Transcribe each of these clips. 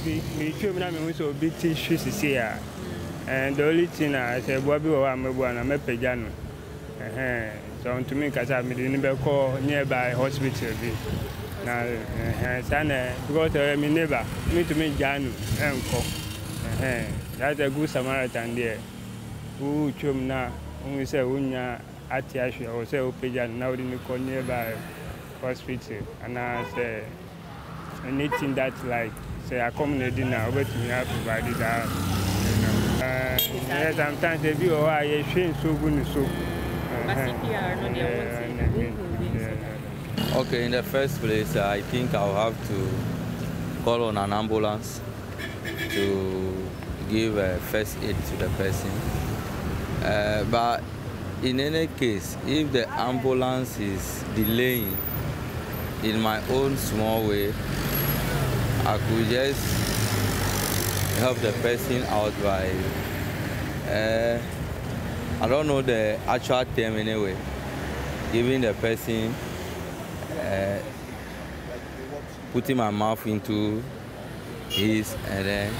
me too na me so big tissues here. And the only thing I said, Bobby or I'm a pejano. So to me, because I'm in the call nearby hospital. Now, Sana, because I'm in neighbor, me to me, Janu, and cook. That's a good Samaritan there. Who chum now, we say, Unya, Atiashi, or say, Pejan, now in the call nearby hospital. And I say, anything that like, say, I come to dinner, wait me have provided that. Yes, sometimes they do, oh, I train so good, so. Okay, in the first place, I think I'll have to call on an ambulance to give first aid to the person. But in any case, if the ambulance is delaying, in my own small way, I could just help the person out by, I don't know the actual term anyway, giving the person, putting my mouth into his and then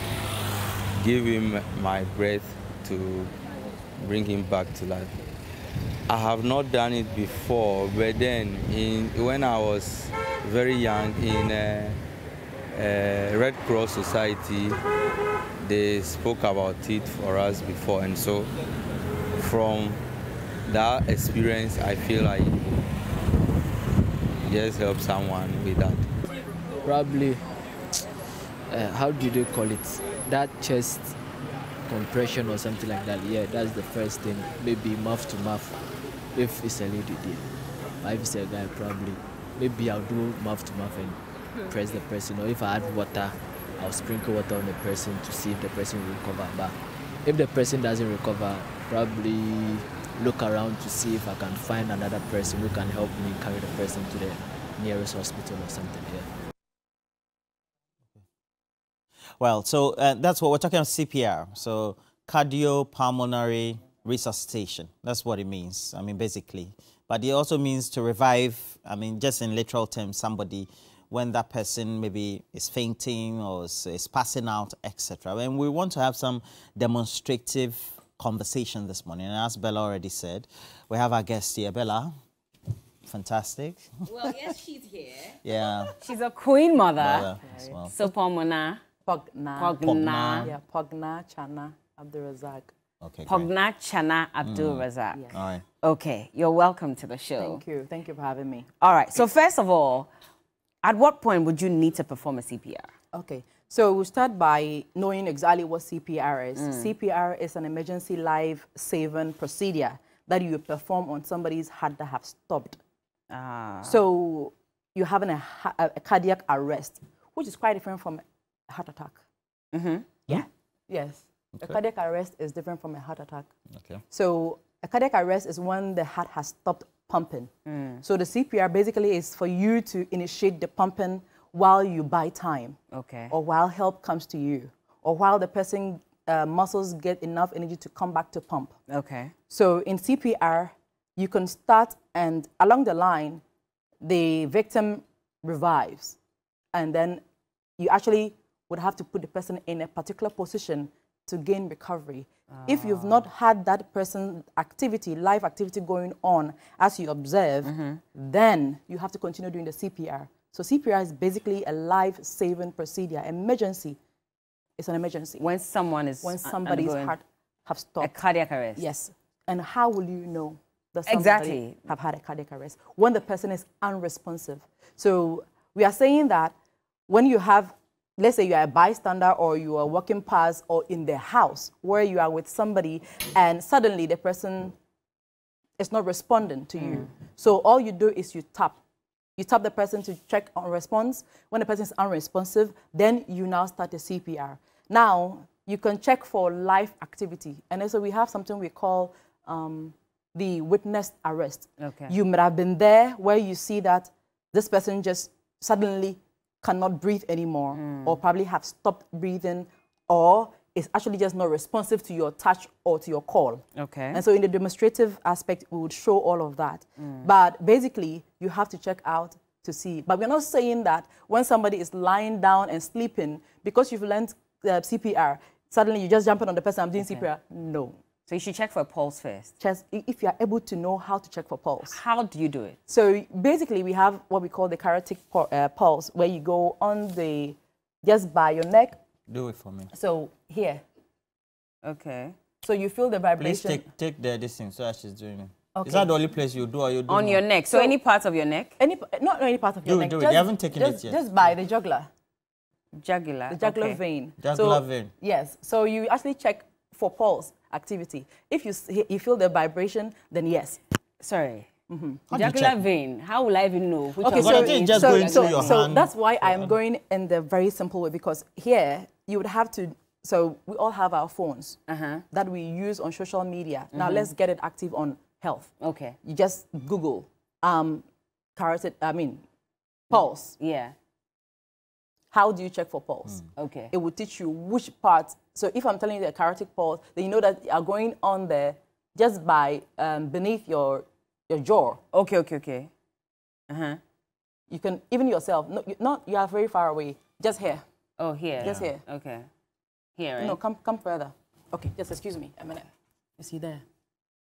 give him my breath to bring him back to life. I have not done it before, but then when I was very young in Red Cross Society, they spoke about it for us before, and so from that experience, I feel like just help someone with that. Probably, how do they call it? That chest compression or something like that. Yeah, that's the first thing. Maybe mouth to mouth, if it's a lady there. But if it's a guy, probably. Maybe I'll do mouth to mouth and press the person. Or if I add water, I'll sprinkle water on the person to see if the person will recover. But if the person doesn't recover, probably look around to see if I can find another person who can help me carry the person to the nearest hospital or something here. Well, so that's what we're talking about, CPR. So cardiopulmonary resuscitation. That's what it means, I mean, basically. But it also means to revive, I mean, just in literal terms, somebody when that person maybe is fainting or is passing out, etc. And we want to have some demonstrative conversation this morning. And as Bella already said, we have our guest here. Bella, fantastic. Well, yes, she's here. Yeah. She's a queen mother. As well. So Pogna. Yeah, Pogna Chana Abdul-Razak. Okay, Pogna Chana Abdul-Razak. Yes. all right. Okay, you're welcome to the show. Thank you. Thank you for having me. All right, so first of all, at what point would you need to perform a CPR? Okay, so we'll start by knowing exactly what CPR is. CPR is an emergency life-saving procedure that you perform on somebody's heart that have stopped. So you're having a cardiac arrest, which is quite different from a heart attack. Yeah. Yes. Okay. A cardiac arrest is different from a heart attack. Okay. So a cardiac arrest is when the heart has stopped pumping. So the CPR basically is for you to initiate the pumping while you buy time. Okay. Or while help comes to you. Or while the person muscles get enough energy to come back to pump. Okay. So in CPR, you can start and along the line, the victim revives. And then you actually would have to put the person in a particular position to gain recovery. If you've not had that person's activity, life activity going on as you observe, then you have to continue doing the CPR. So CPR is basically a life-saving procedure. Emergency. It's an emergency. When someone is when somebody's heart have stopped. A cardiac arrest. Yes. And how will you know that somebody have had a cardiac arrest? When the person is unresponsive. So we are saying that when you have, let's say you are a bystander or you are walking past or in the house where you are with somebody and suddenly the person is not responding to you. So all you do is you tap. You tap the person to check on response. When the person is unresponsive, then you now start a CPR. Now, you can check for life activity. And also we have something we call the witnessed arrest. Okay. You might have been there where you see that this person just suddenly cannot breathe anymore or probably have stopped breathing or is actually just not responsive to your touch or to your call. Okay. And so in the demonstrative aspect, we would show all of that. But basically, you have to check out to see. But we're not saying that when somebody is lying down and sleeping, because you've learned CPR, suddenly you just jump on the person, I'm doing CPR. No. So you should check for a pulse first. Just if you are able to know how to check for pulse. How do you do it? So basically we have what we call the cardiac pulse, where you go on the, just by your neck. Do it for me. So here. Okay. So you feel the vibration. Please take the distance so as she's doing it. Okay. Is that the only place you do, or you do on more? your neck? So any part of your neck? Not any part of your neck. Do it. Just, They haven't taken it yet. Just by the jugular. Jugular. The jugular vein. Jugular vein. Yes. So you actually check for pulse activity. If you feel the vibration, then yes. Sorry. How do you Jugular check? vein. How will I even know? Which Okay, one? But I think just go into your so hand. that's why I'm going in the very simple way, because here you would have to. So we all have our phones that we use on social media. Now let's get it active on health. Okay. You just Google pulse. Yeah. How do you check for pulse? Okay. It will teach you which parts. So if I'm telling you the carotid pulse, then you know that you are going on there just by beneath your jaw. Okay. You can, even yourself, you are very far away, just here. Oh, here. Just here. Okay. Here, right? No, come further. Okay, just excuse me a minute. You see there?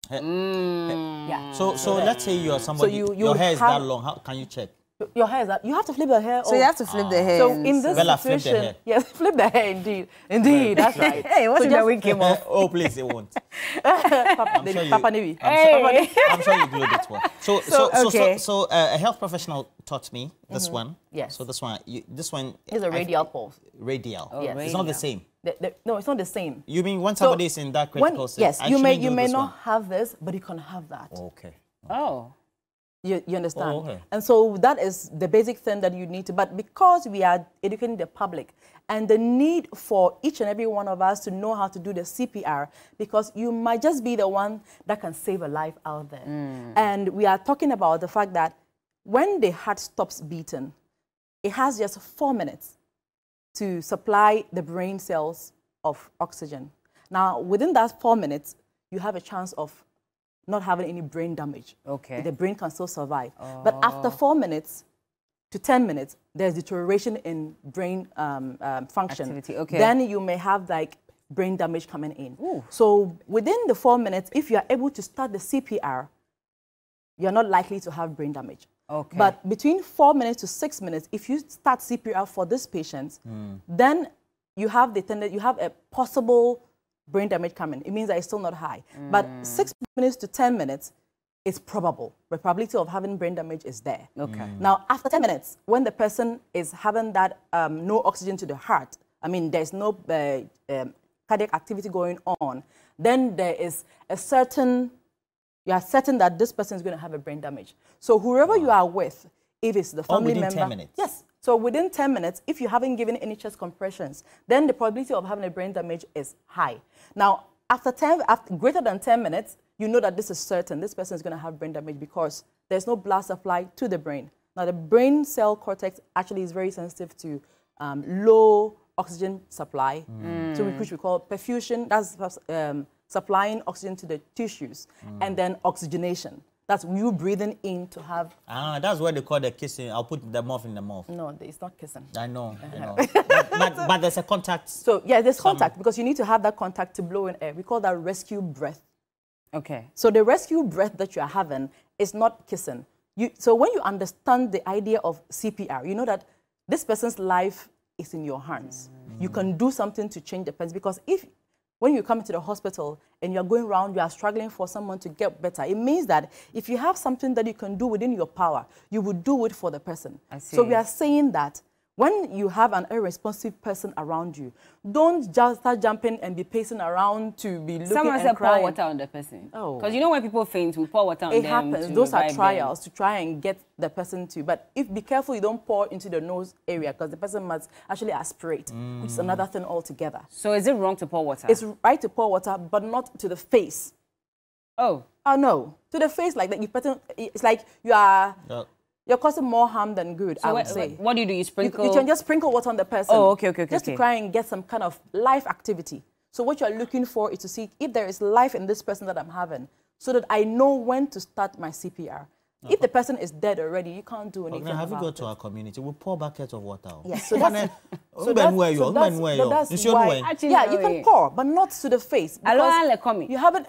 Yeah. So let's say you are somebody, So your hair is that long, how can you check? Your hair is that, you have to flip the hair. So you have to flip the hair. So in this Bella, flip the situation, hair. yes, flip the hair indeed. Indeed, that's right. Hey, what if the wig came off? Oh, please, it won't. Papa Nivi. I'm sure you glued it well. okay. So a health professional taught me this one. Yes. So this one Is a radial pulse. Radial. Oh, Yes. It's not the same. No, it's not the same. You mean when somebody is in that critical state? Yes, I you shouldn't do may this not one. have this, but you can have that. Okay. Oh. You understand? Oh, okay. And so that is the basic thing that you need to, but because we are educating the public and the need for each and every one of us to know how to do the CPR, because you might just be the one that can save a life out there. And we are talking about the fact that when the heart stops beating, it has just 4 minutes to supply the brain cells of oxygen. Now, within that 4 minutes, you have a chance of not having any brain damage. Okay. The brain can still survive. But after 4 minutes to 10 minutes, there's deterioration in brain function. Activity, okay. Then you may have like brain damage coming in. Ooh. So within the 4 minutes, if you are able to start the CPR, you're not likely to have brain damage. Okay. But between 4 minutes to 6 minutes, if you start CPR for this patient, then you have a possible brain damage coming. It means that it's still not high. But 6 minutes to 10 minutes is probable. The probability of having brain damage is there. Okay. Now, after 10 minutes, when the person is having that no oxygen to the heart, I mean, there's no cardiac activity going on, then there is you are certain that this person is going to have a brain damage. So whoever you are with, if it's the family within member. 10 minutes? Yes. So within 10 minutes, if you haven't given any chest compressions, then the probability of having a brain damage is high. Now, after greater than 10 minutes, you know that this is certain. This person is going to have brain damage because there's no blood supply to the brain. Now, the brain cell cortex actually is very sensitive to low oxygen supply, which we call perfusion. That's supplying oxygen to the tissues, and then oxygenation. That's you breathing in to have. That's what they call the kissing. I'll put the mouth in the mouth. No, it's not kissing. I know. But there's a contact. So yeah, there's contact because you need to have that contact to blow in air. We call that rescue breath. Okay. So the rescue breath that you are having is not kissing. So when you understand the idea of CPR, you know that this person's life is in your hands. You can do something to change the person, because when you come to the hospital and you're going around, you are struggling for someone to get better, it means that if you have something that you can do within your power, you would do it for the person. I see. So we are saying that when you have an irresponsive person around you, don't just start jumping and be pacing around to be looking Someone and said crying. pour water on the person. Oh. Because you know when people faint, we pour water on them. It happens. to Those are revive trials to try and get the person to. But be careful you don't pour into the nose area, because the person must actually aspirate, which is another thing altogether. So is it wrong to pour water? It's right to pour water, but not to the face. Oh. Oh no, to the face like that. It's like you're causing more harm than good. So I would say. What do? You sprinkle? You can just sprinkle water on the person. Oh, okay. Just to try and get some kind of life activity. So what you're looking for is to see if there is life in this person that I'm having, so that I know when to start my CPR. If the person is dead already, you can't do anything. Have you got to our community? We pour buckets of water. Yes, so that's why. Yeah, you can pour, but not to the face. You haven't.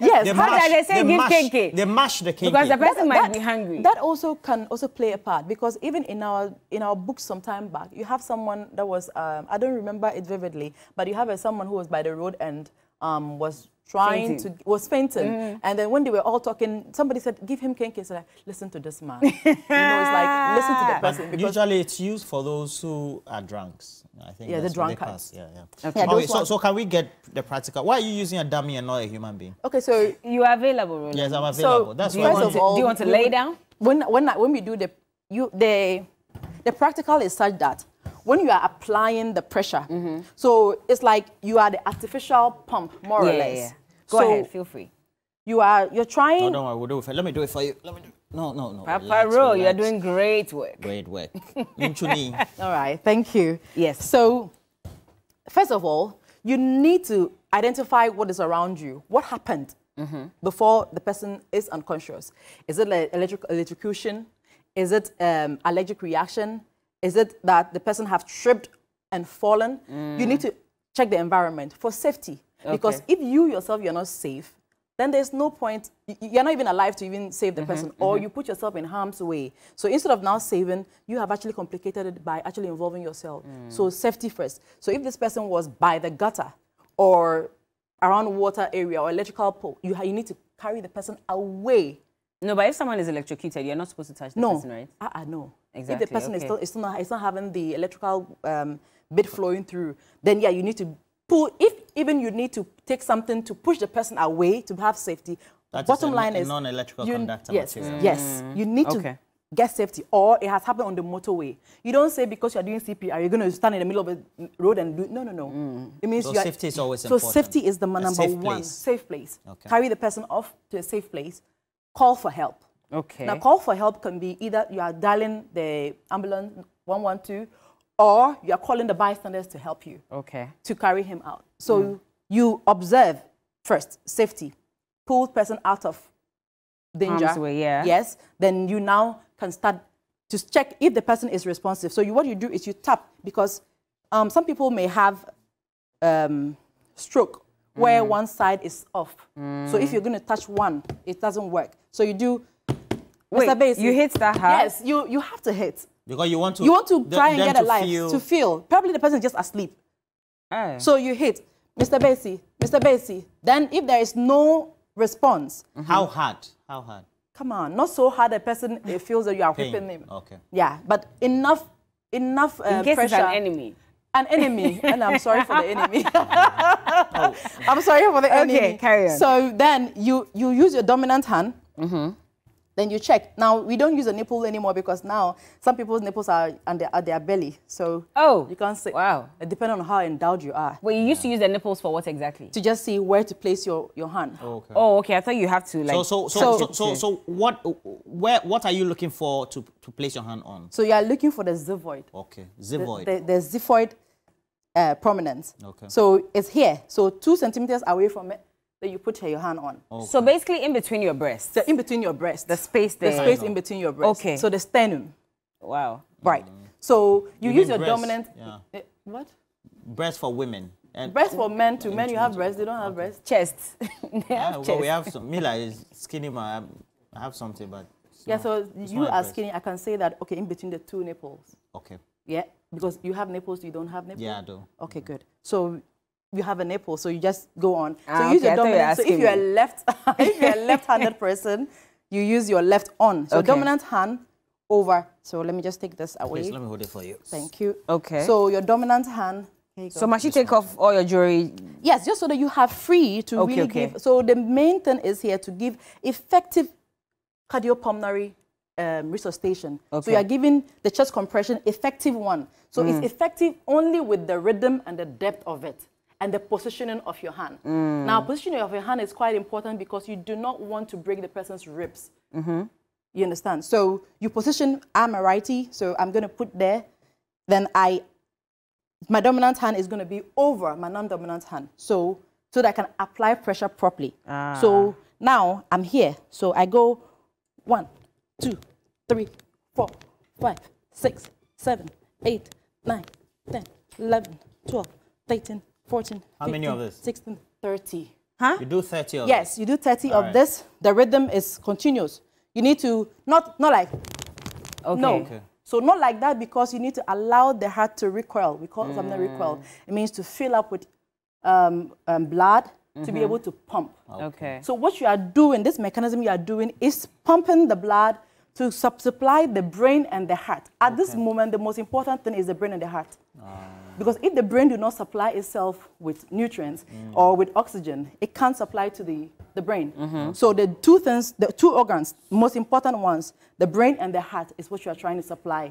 Yes, they say give kenke. They mash the kenke. Because the person might be hungry. That also can play a part, because even in our books some time back, you have someone that was I don't remember it vividly, but you have someone who was by the road and was fainting. And then when they were all talking, somebody said, give him kenke. So like, listen to this man. It's like, listen to the person. Usually it's used for those who are drunks. I think the drunkards. Okay, so can we get the practical? Why are you using a dummy and not a human being? Okay, so you are available, Roland? Yes, I'm available. So, that's do you want to lay down? When we do the practical is such that when you are applying the pressure, so it's like you are the artificial pump, more or less. Yeah. Go ahead, feel free. You're trying. No, don't worry, we'll do it. Let me do it for you. No. Papa Ro, you're doing great work. Great work. All right, thank you. Yes. So, first of all, you need to identify what is around you. What happened before the person is unconscious? Is it like electrocution? Is it allergic reaction? Is it that the person have tripped and fallen? You need to check the environment for safety. Because if you yourself, you're not safe, then there's no point. You're not even alive to even save the person, or you put yourself in harm's way. So instead of now saving, you have actually complicated it by actually involving yourself. So safety first. So if this person was by the gutter or around water area or electrical pole, you need to carry the person away. No, but if someone is electrocuted, you're not supposed to touch the person, right? No. Exactly. If the person is not having the electrical bit flowing through, then yeah, you need to pull. If even you need to take something to push the person away to have safety. Bottom line is non-electrical conductor material. Yes, you need to get safety, or it has happened on the motorway. You don't say because you're doing CPR, you're going to stand in the middle of the road and do. No. It means safety is always important. So safety is the number one. Safe place. Okay. Carry the person off to a safe place. Call for help. Okay. Now, call for help can be either you are dialing the ambulance 112, or you are calling the bystanders to help you. Okay. To carry him out. So you observe first safety, pull person out of danger. Harm's way, yeah. Yes. Then you now can start to check if the person is responsive. So what you do is you tap, because some people may have stroke where one side is off. So if you're going to touch one, it doesn't work. So you do. Wait, Mr. Basie, you hit that hard? Yes, you have to hit. Because you want to try and get alive, to feel. Probably the person is just asleep. Oh. So you hit, Mr. Basie. Then if there is no response. How hard? Come on, not so hard the person feels that you are whipping him. Okay. Yeah, but enough in case pressure. It's an enemy. An enemy, and I'm sorry for the enemy. I'm sorry for the enemy. Okay, carry on. So then you use your dominant hand. Then you check. Now, we don't use a nipple anymore because now some people's nipples are at their belly. So you can't say. Wow. Depending on how endowed you are. Well, you used to use the nipples for what exactly? To just see where to place your hand. Okay. Oh, okay. I thought you have to like. So what are you looking for to place your hand on? So you are looking for the xiphoid. Okay, xiphoid. The xiphoid prominence. Okay. So it's here. So 2 centimeters away from it. That you put your hand on. Okay. So basically in between your breasts. So in between your breasts. The space there. The space in between your breasts. Okay. So the sternum. Wow. Right. So you use your breast? dominant. Yeah. What? Breast for women. And breast for men too. Men, you have breasts. They don't have breasts. Chest. They have chest. Well, we have some. Mila is skinny, man. I have something, but. Yeah, so you are skinny. I can say that, okay, in between the 2 nipples. Okay. Yeah, because you have nipples, you don't have nipples? Yeah, I do. Okay, good. So you have a nipple, so you just go on. So use your dominant. So if you're a left-handed person, you use your left on. So dominant hand over. So let me just take this away. Please, let me hold it for you. Thank you. Okay. So your dominant hand. Here you go. So must you take off all your jewelry? Yes, just so that you have free to really give. So the main thing is here to give effective cardiopulmonary resuscitation. So you are giving the chest compression effective one. So it's effective only with the rhythm and the depth of it and the positioning of your hand. Now, positioning of your hand is quite important because you do not want to break the person's ribs. You understand? So you position, I'm a righty, so I'm going to put there. Then my dominant hand is going to be over my non-dominant hand. So that I can apply pressure properly. So now I'm here. So I go 1, 2, 3, 4, 5, 6, 7, 8, 9, 10, 11, 12, 13, 14, How many 15, of this? 16, 30. Huh? You do 30 of Yes, you do 30 of right. this. The rhythm is continuous. You need to, not like, Okay. no. Okay. So not like that, because you need to allow the heart to recoil. We call something recoil. It means to fill up with blood to be able to pump. Okay. So what you are doing, this mechanism you are doing, is pumping the blood to supply the brain and the heart. At this moment, the most important thing is the brain and the heart. Because if the brain do not supply itself with nutrients or with oxygen, it can't supply to the brain. So the two things, the two organs, most important ones, the brain and the heart, is what you are trying to supply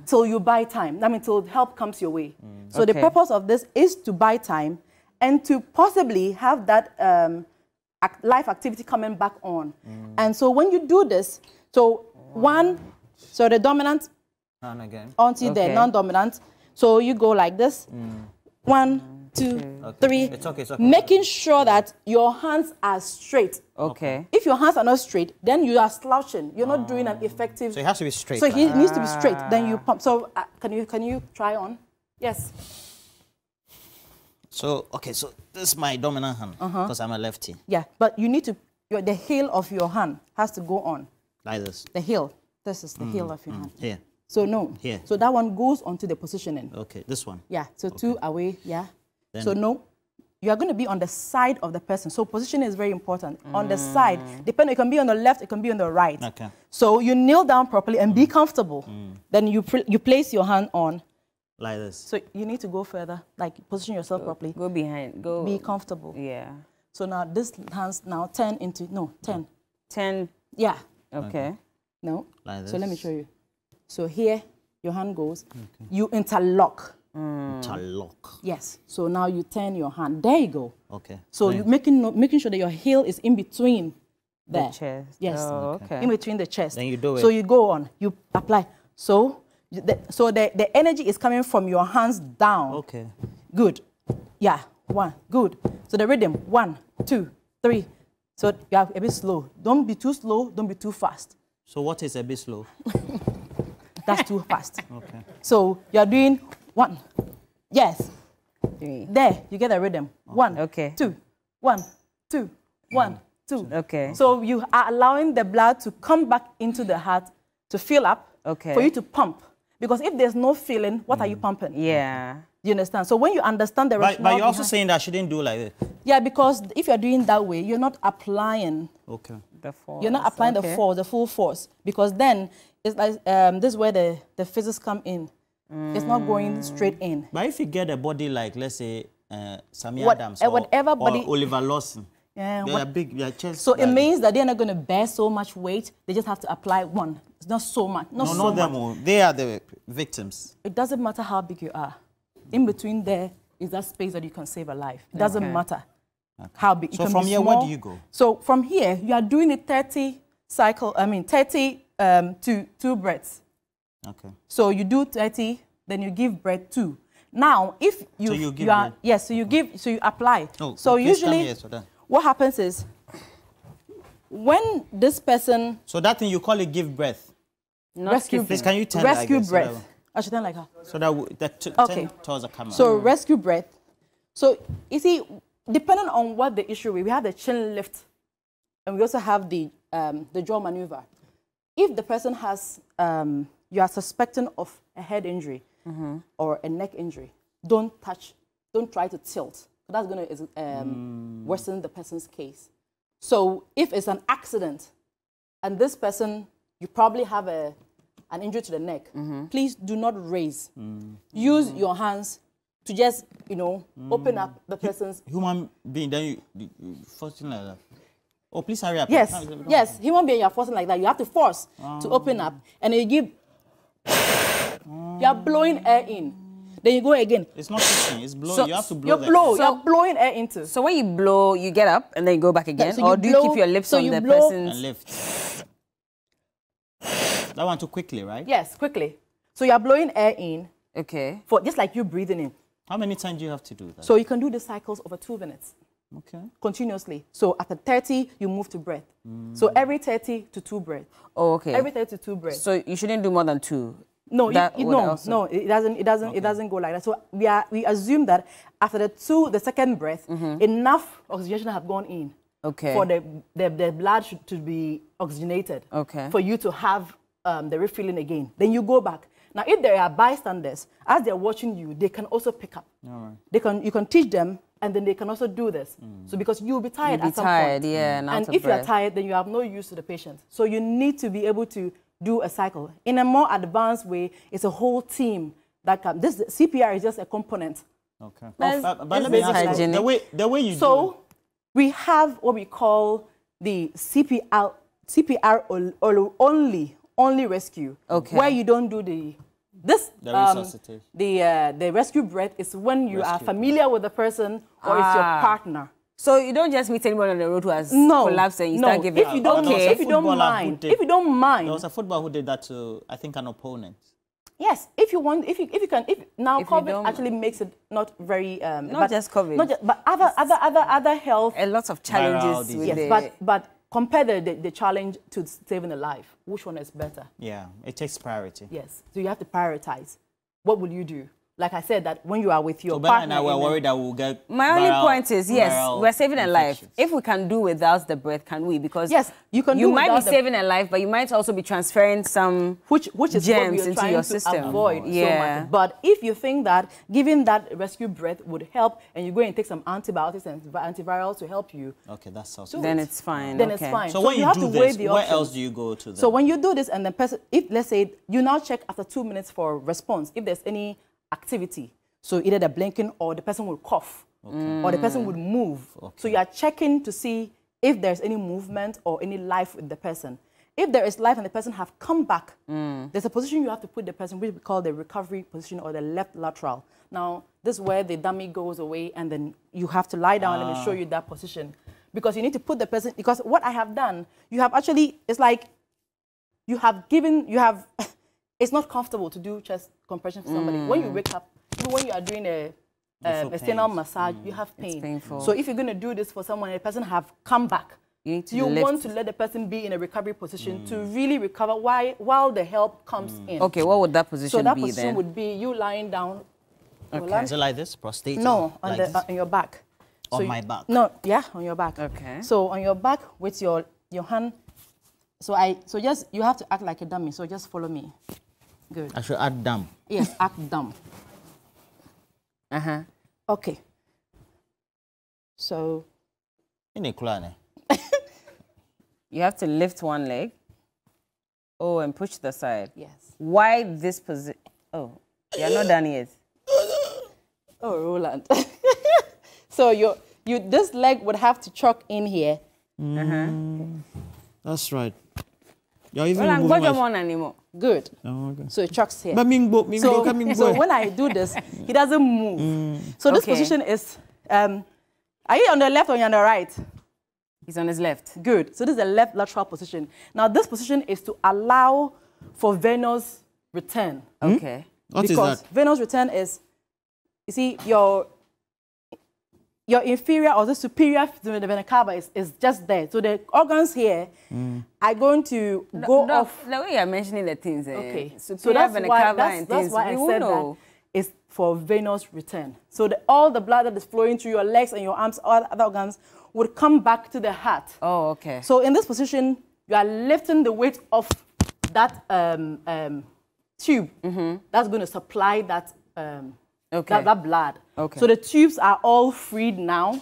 till you buy time. I mean, till help comes your way. So the purpose of this is to buy time and to possibly have that life activity coming back on. And so when you do this, so so the dominant And again. onto the non-dominant. So you go like this. 1, 2, 3. It's okay, it's okay. Making sure that your hands are straight. Okay. If your hands are not straight, then you are slouching. You're not doing an effective. So it has to be straight. So he needs to be straight. Then you pump. So can you try on? Yes. So, okay, so this is my dominant hand because I'm a lefty. Yeah, but you need to. The heel of your hand has to go on. Like this. The heel. This is the heel of your hand. Here. So no. Here. So that one goes onto the positioning. Okay, this one. Yeah. So 2 away. Yeah. Then so no. You are going to be on the side of the person. So positioning is very important. On the side, depending, it can be on the left, it can be on the right. Okay. So you kneel down properly and be comfortable. Then you place your hand on. Like this. So you need to go further, like position yourself properly. Go behind. Go. Be comfortable. Yeah. So now this hands now 10 into, no, 10. 10. Yeah. Okay. No. Like this. So let me show you. So here, your hand goes. You interlock. Interlock. Yes. So now you turn your hand. There you go. Okay. So you making sure that your heel is in between there. The chest. Yes. Oh, okay. In between the chest. Then you do it. So you go on. You apply. So the energy is coming from your hands down. Okay. Good. Yeah. 1. Good. So the rhythm. 1, 2, 3. So you are a bit slow. Don't be too slow. Don't be too fast. So what is a bit slow? That's too fast. Okay. So you are doing 1. Yes. 3. There, you get a rhythm. 1, Okay. 2, 1, 2, 1, 2. Okay. So you are allowing the blood to come back into the heart to fill up Okay. for you to pump. Because if there's no feeling, what are you pumping? Yeah. You understand? So when you understand the rationale But you're also behind- saying that I shouldn't do like this. Yeah, because if you're doing that way, you're not applying. Okay. The force. You're not applying Okay. the force, the full force, because then it's like this is where the physics come in. It's not going straight in. But if you get a body like, let's say, Sammy What- Adams whatever or body- Oliver Lawson, Yeah, they what- are big, their chest. So it like- means that they're not going to bear so much weight. They just have to apply one. It's not so much. Not No, so not much. them all. They are the victims. It doesn't matter how big you are. In between there is that space that you can save a life. It doesn't Okay. matter how big. It So can from be here, where small. do you go? So from here, you are doing a 30 to 2 breaths. Okay. So you do 30, then you give breath 2. Now, if you, So you give are, breath? yes, so you apply. Oh, so please come usually, here so that- what happens is, when this person So that thing you call it give breath. rescue, Please, can you turn rescue like this so breath? that- I should turn like her. So that Okay. turn towards the camera. So rescue breath. So you see, depending on what the issue is, we have the chin lift, and we also have the jaw maneuver. If the person has, you are suspecting of a head injury or a neck injury, don't try to tilt. That's going to worsen the person's case. So if it's an accident, and this person, you probably have an injury to the neck, please do not raise. Use your hands to just, open up the person's... Human being, then you forcing like that. Oh, please hurry up. Yes, human being, you're forcing like that. You have to force to open up. And then you give... You are blowing air in. Then you go again. It's not pushing, it's blowing. So you have to blow. You're blowing air into. So when you blow, you get up and then you go back again? So you or do you blow- keep your lips so on you the blow- And person's... lift. That one too quickly, right? Yes, quickly. So you're blowing air in, Okay. for just like you breathing in. How many times do you have to do that? So you can do the cycles over 2 minutes. Okay. Continuously. So after 30, you move to breath. So every 30 to 2 breath. Oh, okay. Every 30 to 2 breath. So you shouldn't do more than 2. No, no, it doesn't go like that. So we assume that after the second breath, enough oxygenation have gone in. Okay. For the blood to be oxygenated. Okay. For you to have the refilling again. Then you go back. Now, if there are bystanders, as they're watching you, they can also pick up. All right. You can teach them, and then they can also do this. So because you'll be tired at some point. Yeah, and if you're tired, then you have no use to the patient. So you need to be able to do a cycle. In a more advanced way, it's a whole team that can. This CPR is just a component. Okay. But let me ask you, the way you do. We have what we call the CPR only rescue. Okay. Where you don't do the resuscitation. The rescue breath is when you are familiar with the person or it's your partner. So you don't just meet anyone on the road who has collapsed and you start giving. If you don't mind. There was a footballer who did that to, I think, an opponent. Yes, if you want, if you can, now COVID actually makes it not very not just COVID, but other health. A lot of challenges with yes, but compare the challenge to saving a life. Which one is better? Yeah, it takes priority. Yes, so you have to prioritize. What will you do? Like I said, that when you are with your partner... So Ben and I were worried that we'll get My only point is, yes, we're saving a life. If we can do without the breath, can we? Because yes, you can. You might be saving a life, but you might also be transferring some which is germs into your system. Avoid so much. But if you think that giving that rescue breath would help, and you go and take some antibiotics and antivirals to help you, okay, that's also then it's fine. Then it's fine. So when you do this, where else do you go to? So when you do this, and the person, if let's say you now check after 2 minutes for response, if there's any activity. So either the blinking or the person will cough or the person would move. Okay. So you are checking to see if there's any movement or any life with the person. If there is life and the person have come back, there's a position you have to put the person, which we call the recovery position or the left lateral. Now, this is where the dummy goes away and then you have to lie down and show you that position. Because you need to put the person, because what I have done, you have actually, it's like you have given, it's not comfortable to do chest compression for somebody. When you wake up, even when you are doing a external massage, you have pain. It's painful. So if you're going to do this for someone and the person have come back, you want to let the person be in a recovery position to really recover while the help comes in. Okay, what would that position be then? So that position would be you lying down. Okay. Is it like this? Prostate? No, on your back. On my back? No, yeah, on your back. Okay. So on your back with your hand. So just, you have to act like a dummy. So just follow me. Good. I should act dumb. Yes, act dumb. Okay. So. In a clan. You have to lift one leg. Oh, and push the side. Yes. Why this position? Oh, you're not done yet. Oh, Roland. So this leg would have to chuck in here. That's right. You're even Roland, anymore. Good. Oh, okay. So it chucks here. So when I do this, he doesn't move. So this position is, are you on the left or you're on the right? He's on his left. Good. So this is the left lateral position. Now this position is to allow for venous return. Okay. What is that? Venous return is, you see, your inferior or the superior to the vena cava is just there. So the organs here are going to go off. The way you're mentioning the things, okay. So that's why I said that it's for venous return. So all the blood that is flowing through your legs and your arms, all other organs, would come back to the heart. Oh, okay. So in this position, you are lifting the weight of that tube that's going to supply that that blood. Okay. So the tubes are all freed now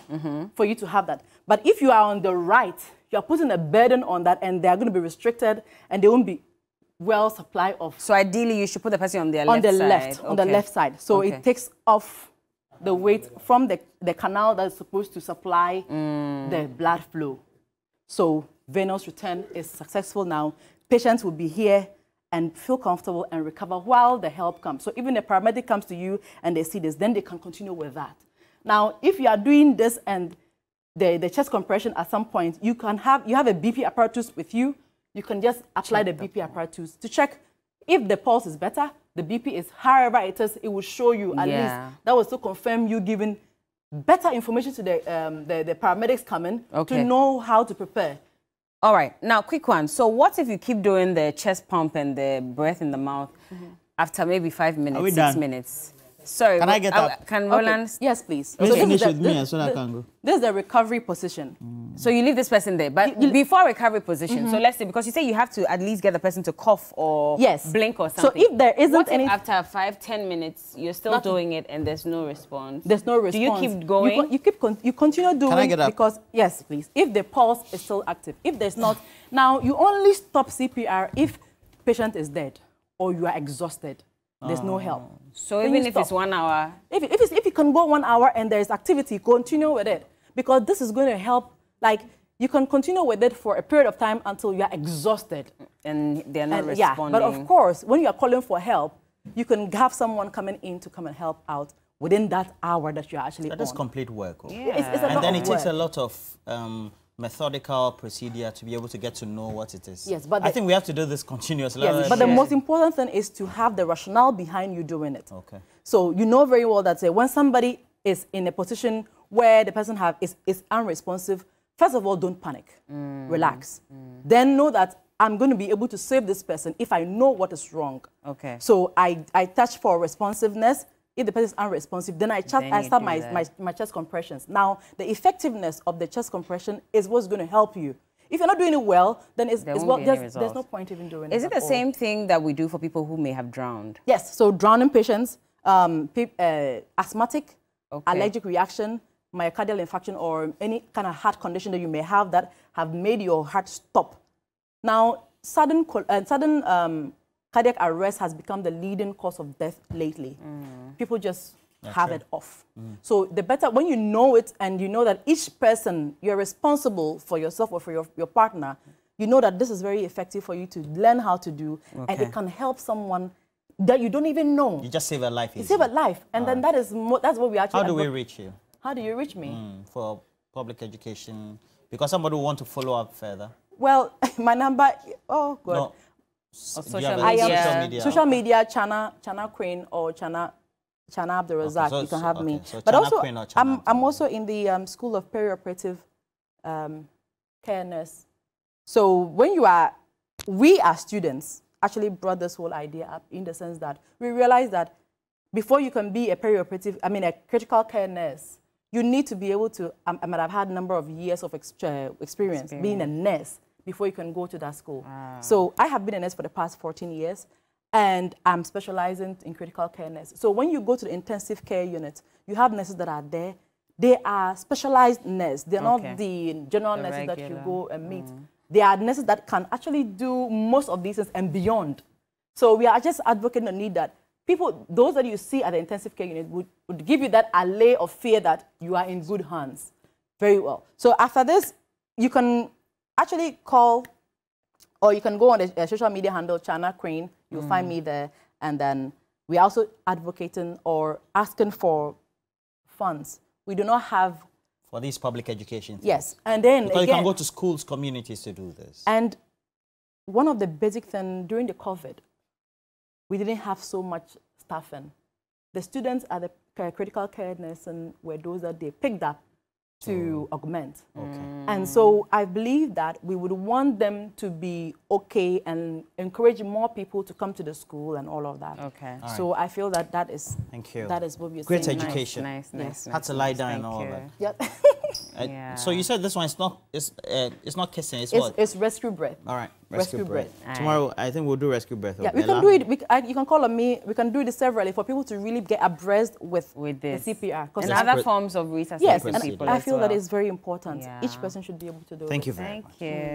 for you to have that. But if you are on the right, you are putting a burden on that and they are going to be restricted and they won't be well supplied of. So ideally you should put the person on their left side. On the left side. So it takes off the weight from the canal that's supposed to supply the blood flow. So venous return is successful now. Patients will be here and feel comfortable and recover while the help comes. So even the paramedic comes to you and they see this, then they can continue with that. Now, if you are doing this and the chest compression at some point, you have a BP apparatus with you, you can just apply the BP apparatus to check if the pulse is better, the BP is however it is, it will show you at least. That will still confirm you giving better information to the paramedics coming to know how to prepare. All right. Now, quick one. So what if you keep doing the chest pump and the breath in the mouth after maybe 5 minutes, 6 minutes? Sorry. Can I get up? Can Roland? Okay. Yes, please. Please finish with me so I I can go. This is the recovery position. So you leave this person there. But before recovery position, so let's say, because you say you have to at least get the person to cough or blink or something. So if there isn't what any... if after 5-10 minutes, you're still doing it and there's no response? There's no response. Do you keep going? You continue doing. Can I get up? Because, yes, please. If the pulse is still active. If there's not... Now, you only stop CPR if patient is dead or you are exhausted. There's no help. So even if it's 1 hour? If you can go 1 hour and there's activity, continue with it. Because this is going to help, like, you can continue with it for a period of time until you are exhausted. And they're not responding. Yeah, but of course, when you are calling for help, you can have someone coming in to come and help out within that hour that you're actually on. That is complete work. Yeah. It's a lot and then of it takes work. a lot of methodical procedure to be able to get to know what it is. Yes, but I think we have to do this continuously. Yes, but the most important thing is to have the rationale behind you doing it. Okay. So you know very well that when somebody is in a position where the person is unresponsive, first of all, don't panic. Relax. Then know that I'm going to be able to save this person if I know what is wrong. Okay. So I touch for responsiveness. If the person is unresponsive, then I start my chest compressions. Now, the effectiveness of the chest compression is what's going to help you. If you're not doing it well, then there's no point even doing it. Is it the same thing that we do for people who may have drowned? Yes. So drowning patients, asthmatic, allergic reaction, myocardial infarction, or any kind of heart condition that you may have that have made your heart stop. Now, sudden cardiac arrest has become the leading cause of death lately. People just have it off. So the better, when you know it and you know that each person, you're responsible for yourself or for your partner, you know that this is very effective for you to learn how to do, and it can help someone that you don't even know. You just save a life. You save a life, and then that's what we actually... How do we reach you? How do you reach me? For public education, because somebody will want to follow up further. Well, my number, oh God. No. Social media, Chana Queen or Chana Abdul Razak, you can have me. So but Chana also, Queen or Chana I'm also in the School of Perioperative Care Nurse. So when we as students actually brought this whole idea up in the sense that we realized that before you can be a critical care nurse, you need to be able to, I might have had a number of years of experience being a nurse before you can go to that school. So I have been a nurse for the past 14 years, and I'm specializing in critical care nurse. So when you go to the intensive care unit, you have nurses that are there. They are specialized nurses. They're not the general nurses that you go and meet. They are nurses that can actually do most of these things and beyond. So we are just advocating the need that people, those that you see at the intensive care unit would give you that allay of fear that you are in good hands. Very well. So after this, you can actually call, or you can go on the social media handle, Chana Crane. You'll find me there. And then we're also advocating or asking for funds. We do not have... For these public education things. Yes. And then because again, you can go to schools, communities to do this. And one of the basic things, during the COVID, we didn't have so much staffing. The students at the critical care nursing were those that they picked up to augment. And so I believe that we would want them to be okay and encourage more people to come to the school and all of that. So I feel that that is... Thank you. That is what we're Great saying. education. Nice. Had to lie down and all that. Yep. So you said this one is it's not kissing, it's what? It's rescue breath. All right, rescue breath. Right. Tomorrow, I think we'll do rescue breath. Yeah, we can do it. You can call on me. We can do it severally for people to really get abreast with this. The CPR. And other forms of resuscitation. Yes, and I feel that is very important. Yeah. Each person should be able to do it. Thank you very much. Thank you.